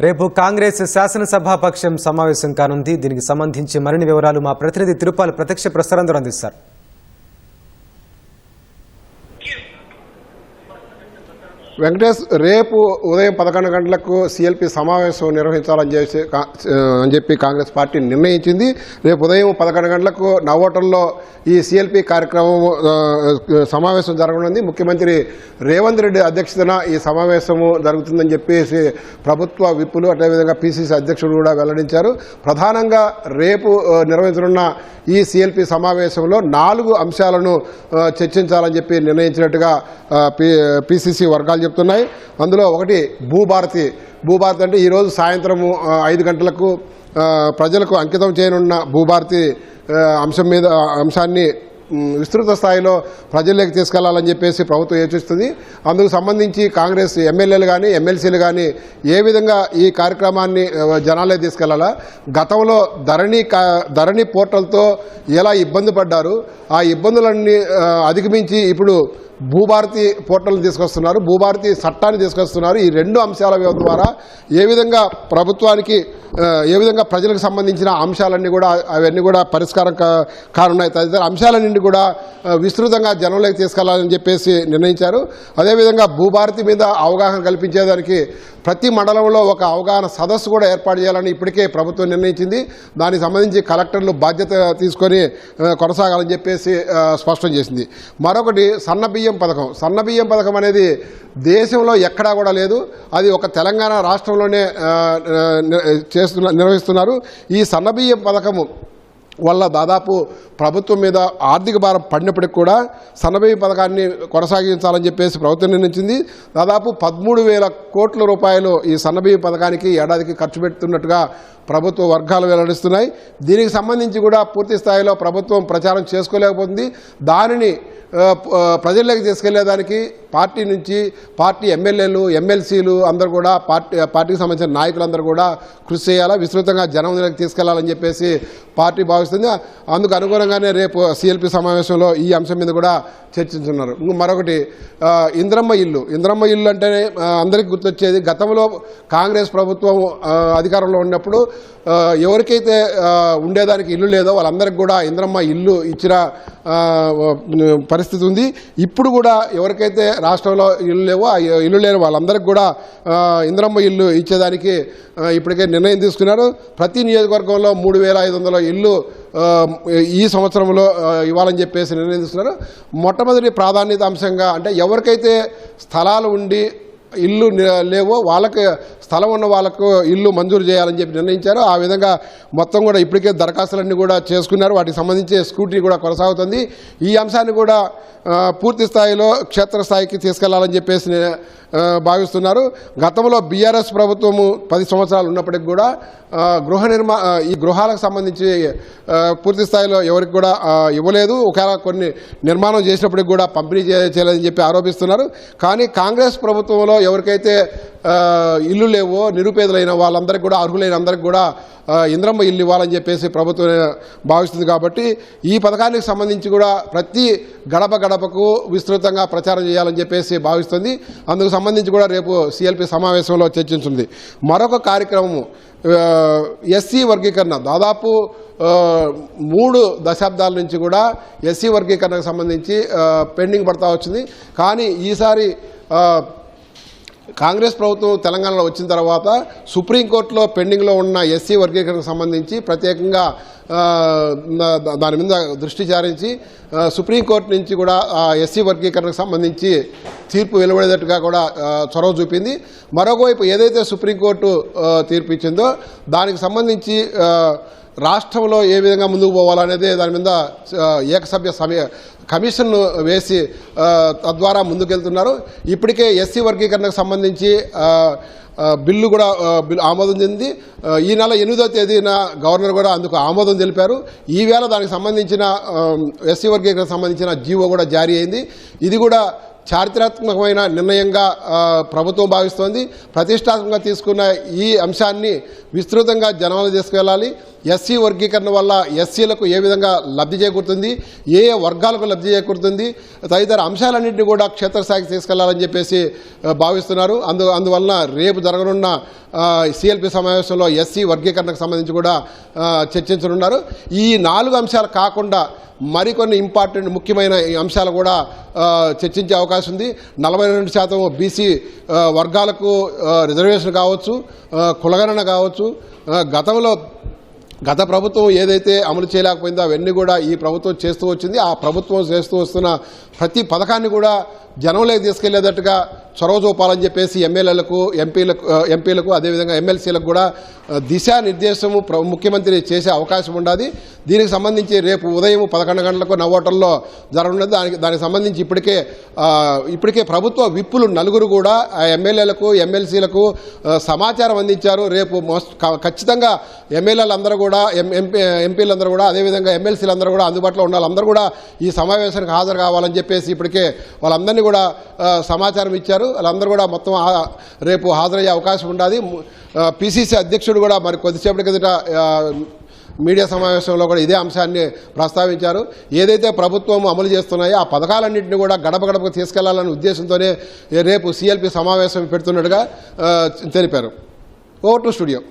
రేపు కాంగ్రెస్ శాసనసభాపక్షం సమావేశం కానుంది. దీనికి సంబంధించి మరిన్ని వివరాలు మా ప్రతినిధి తిరుపాల ప్రత్యక్ష ప్రసారం ద్వారా అందిస్తారు. వెంకటేష్, రేపు ఉదయం 11 గంటలకు సిఎల్పి సమావేశం నిర్వహించాలని చెప్పి కాంగ్రెస్ పార్టీ నిర్ణయించింది. రేపు ఉదయం 11 గంటలకు నవోటల్లో ఈ సిఎల్పి కార్యక్రమం సమావేశం జరగనుంది. ముఖ్యమంత్రి రేవంత్ రెడ్డి అధ్యక్షతన ఈ సమావేశము జరుగుతుందని చెప్పేసి ప్రభుత్వ విప్పులు అదేవిధంగా పిసిసి అధ్యక్షుడు కూడా వెల్లడించారు. ప్రధానంగా రేపు నిర్వహించనున్న ఈ సిఎల్పి సమావేశంలో 4 అంశాలను చర్చించాలని చెప్పి నిర్ణయించినట్టుగా పిసిసి వర్గాలు చెప్తున్నాయి. అందులో ఒకటి భూభారతి అంటే ఈరోజు సాయంత్రం 5 గంటలకు ప్రజలకు అంకితం చేయనున్న భూభారతి అంశాన్ని విస్తృత స్థాయిలో ప్రజల్లోకి తీసుకెళ్లాలని చెప్పేసి ప్రభుత్వం యోచిస్తుంది. అందుకు సంబంధించి కాంగ్రెస్ ఎమ్మెల్యేలు కానీ ఎమ్మెల్సీలు కానీ ఏ విధంగా ఈ కార్యక్రమాన్ని జనాలే తీసుకెళ్లాలా, గతంలో ధరణి పోర్టల్తో ఎలా ఇబ్బంది పడ్డారు, ఆ ఇబ్బందులన్నీ అధిగమించి ఇప్పుడు భూభారతి పోర్టల్ని తీసుకొస్తున్నారు, భూభారతి చట్టాన్ని తీసుకొస్తున్నారు. ఈ 2 అంశాల ద్వారా ఏ విధంగా ప్రభుత్వానికి ఏ విధంగా ప్రజలకు సంబంధించిన అంశాలన్నీ కూడా అవన్నీ కూడా పరిష్కారం కానున్నాయి. తదితర అంశాలన్నింటి కూడా విస్తృతంగా జనంలోకి తీసుకెళ్లాలని చెప్పేసి నిర్ణయించారు. అదేవిధంగా భూభారతి మీద అవగాహన కల్పించేదానికి ప్రతి మండలంలో ఒక అవగాహన సదస్సు కూడా ఏర్పాటు చేయాలని ఇప్పటికే ప్రభుత్వం నిర్ణయించింది. దానికి సంబంధించి కలెక్టర్లు బాధ్యత తీసుకొని కొనసాగాలని చెప్పేసి స్పష్టం చేసింది. మరొకటి సన్నబియ్యం పథకం అనేది దేశంలో ఎక్కడా కూడా లేదు. అది ఒక తెలంగాణ రాష్ట్రంలోనే నిర్వహిస్తున్నారు. ఈ సన్నబియ్యం పథకము వల్ల దాదాపు ప్రభుత్వం మీద ఆర్థిక భారం పడినప్పటికి కూడా సన్నబియ్యం పథకాన్ని కొనసాగించాలని చెప్పేసి ప్రభుత్వం నిర్ణయించింది. దాదాపు 13,000 కోట్ల రూపాయలు ఈ సన్నబియ్యం పథకానికి ఏడాదికి ఖర్చు పెడుతున్నట్టుగా ప్రభుత్వ వర్గాలు వెల్లడిస్తున్నాయి. దీనికి సంబంధించి కూడా పూర్తి స్థాయిలో ప్రభుత్వం ప్రచారం చేసుకోలేకపోతుంది. దానిని ప్రజల్లోకి తీసుకెళ్లేదానికి పార్టీ ఎమ్మెల్యేలు ఎమ్మెల్సీలు అందరూ కూడా పార్టీకి సంబంధించిన నాయకులందరూ కూడా కృషి చేయాలా, విస్తృతంగా జనంలోకి తీసుకెళ్లాలని చెప్పేసి పార్టీ భావిస్తుంది. అందుకు అనుగుణంగానే రేపు సిఎల్పి సమావేశంలో ఈ అంశం మీద కూడా చర్చించున్నారు. మరొకటి ఇంద్రమ్మ ఇల్లు అంటేనే అందరికీ గుర్తొచ్చేది, గతంలో కాంగ్రెస్ ప్రభుత్వం అధికారంలో ఉన్నప్పుడు ఎవరికైతే ఉండేదానికి ఇల్లు లేదో వాళ్ళందరికీ కూడా ఇంద్రమ్మ ఇల్లు ఇచ్చిన పరిస్థితి ఉంది. ఇప్పుడు కూడా ఎవరికైతే రాష్ట్రంలో ఇల్లు లేవో ఆ ఇల్లు లేని వాళ్ళందరికీ కూడా ఇంద్రమ్మ ఇల్లు ఇచ్చేదానికి ఇప్పటికే నిర్ణయం తీసుకున్నారు. ప్రతి నియోజకవర్గంలో 3,500 ఇల్లు ఈ సంవత్సరంలో ఇవ్వాలని చెప్పేసి నిర్ణయం తీసుకున్నారు. మొట్టమొదటి ప్రాధాన్యత అంశంగా అంటే ఎవరికైతే స్థలాలు ఉండి ఇల్లు లేవో వాళ్ళకి స్థలం ఉన్న వాళ్ళకు ఇల్లు మంజూరు చేయాలని చెప్పి నిర్ణయించారు. ఆ విధంగా మొత్తం కూడా ఇప్పటికే దరఖాస్తులన్నీ కూడా చేసుకున్నారు. వాటికి సంబంధించి స్క్రూటినీ కూడా కొనసాగుతుంది. ఈ అంశాన్ని కూడా పూర్తి స్థాయిలో క్షేత్రస్థాయికి తీసుకెళ్లాలని చెప్పేసి భావిస్తున్నారు. గతంలో బీఆర్ఎస్ ప్రభుత్వము 10 సంవత్సరాలు ఉన్నప్పటికి కూడా ఈ గృహాలకు సంబంధించి పూర్తి స్థాయిలో ఎవరికి కూడా ఇవ్వలేదు. ఒకవేళ కొన్ని నిర్మాణం చేసినప్పటికి కూడా పంపిణీ చేయలేదని చెప్పి ఆరోపిస్తున్నారు. కానీ కాంగ్రెస్ ప్రభుత్వంలో ఎవరికైతే ఇల్లు లేవో నిరుపేదలైన వాళ్ళందరికీ కూడా అర్హులైన అందరికీ కూడా ఇంద్రమ్మ ఇల్లు ఇవ్వాలని చెప్పేసి ప్రభుత్వం భావిస్తుంది. కాబట్టి ఈ పథకానికి సంబంధించి కూడా ప్రతి గడపకు విస్తృతంగా ప్రచారం చేయాలని చెప్పేసి భావిస్తుంది. అందుకు సంబంధించి కూడా రేపు సిఎల్పి సమావేశంలో చర్చించింది. మరొక కార్యక్రమము ఎస్సీ వర్గీకరణ. దాదాపు 3 దశాబ్దాల నుంచి కూడా ఎస్సీ వర్గీకరణకు సంబంధించి పెండింగ్ పడతా వచ్చింది. కానీ ఈసారి కాంగ్రెస్ ప్రభుత్వం తెలంగాణలో వచ్చిన తర్వాత సుప్రీంకోర్టులో పెండింగ్లో ఉన్న ఎస్సీ వర్గీకరణకు సంబంధించి ప్రత్యేకంగా దాని మీద దృష్టి సారించి సుప్రీంకోర్టు నుంచి కూడా ఎస్సీ వర్గీకరణకు సంబంధించి తీర్పు వెలువడేటట్టుగా కూడా చొరవ చూపింది. మరొకవైపు ఏదైతే సుప్రీంకోర్టు తీర్పు ఇచ్చిందో దానికి సంబంధించి రాష్ట్రంలో ఏ విధంగా ముందుకు పోవాలనేది దాని మీద ఏకసభ్య కమిషన్ వేసి తద్వారా ముందుకెళ్తున్నారు. ఇప్పటికే ఎస్సీ వర్గీకరణకు సంబంధించి బిల్లు ఆమోదం చెంది ఈ నెల 8వ తేదీన గవర్నర్ కూడా అందుకు ఆమోదం తెలిపారు. ఈవేళ దానికి సంబంధించిన ఎస్సీ వర్గీకరణకు సంబంధించిన జీవో కూడా జారీ అయింది. ఇది కూడా చారిత్రాత్మకమైన నిర్ణయంగా ప్రభుత్వం భావిస్తోంది. ప్రతిష్టాత్మకంగా తీసుకున్న ఈ అంశాన్ని విస్తృతంగా జనాలు తీసుకెళ్లాలి. ఎస్సీ వర్గీకరణ వల్ల ఎస్సీలకు ఏ విధంగా లబ్ధి చేకూరుతుంది, ఏ వర్గాలకు లబ్ధి చేకూరుతుంది తదితర అంశాలన్నింటినీ కూడా క్షేత్రస్థాయికి తీసుకెళ్లాలని చెప్పేసి భావిస్తున్నారు. అందువలన రేపు జరగనున్న సిఎల్పి సమావేశంలో ఎస్సీ వర్గీకరణకు సంబంధించి కూడా చర్చించనున్నారు. ఈ 4 అంశాలు కాకుండా మరికొన్ని ఇంపార్టెంట్ ముఖ్యమైన అంశాలు కూడా చర్చించే అవకాశం ఉంది. 42% బీసీ వర్గాలకు రిజర్వేషన్ కావచ్చు, కులగణన కావచ్చు, గత ప్రభుత్వం ఏదైతే అమలు చేయలేకపోయిందో అవన్నీ కూడా ఈ ప్రభుత్వం చేస్తూ వచ్చింది. ఆ ప్రభుత్వం చేస్తూ వస్తున్న ప్రతి పథకాన్ని కూడా జనంలోకి తీసుకెళ్లేటట్టుగా చొరవ చూపాలని చెప్పేసి ఎమ్మెల్యేలకు ఎంపీలకు అదేవిధంగా ఎమ్మెల్సీలకు కూడా దిశానిర్దేశము ముఖ్యమంత్రి చేసే అవకాశం ఉండాలి. దీనికి సంబంధించి రేపు ఉదయం 11 గంటలకు నవోటల్లో జరగనున్నది. దానికి సంబంధించి ఇప్పటికే ప్రభుత్వ విప్పులు 4 కూడా ఆ ఎమ్మెల్యేలకు ఎమ్మెల్సీలకు సమాచారం అందించారు. రేపు ఖచ్చితంగా ఎమ్మెల్యేలందరూ కూడా ఎంపీలందరూ కూడా అదేవిధంగా ఎమ్మెల్సీలందరూ కూడా అందుబాటులో ఉండాలి. అందరూ కూడా ఈ సమావేశానికి హాజరు కావాలని చెప్పేసి ఇప్పటికే వాళ్ళందరినీ కూడా సమాచారం ఇచ్చారు. వాళ్ళందరూ కూడా మొత్తం రేపు హాజరయ్యే అవకాశం ఉండాలి. పిసిసి అధ్యక్షుడు కూడా మరి కొద్దిసేపటి కిందట మీడియా సమావేశంలో కూడా ఇదే అంశాన్ని ప్రస్తావించారు. ఏదైతే ప్రభుత్వం అమలు చేస్తున్నాయో ఆ పథకాలన్నింటినీ కూడా గడప గడపకు తీసుకెళ్లాలనే ఉద్దేశంతోనే రేపు సిఎల్పి సమావేశం పెడుతున్నట్టుగా తెలిపారు. Over to studio.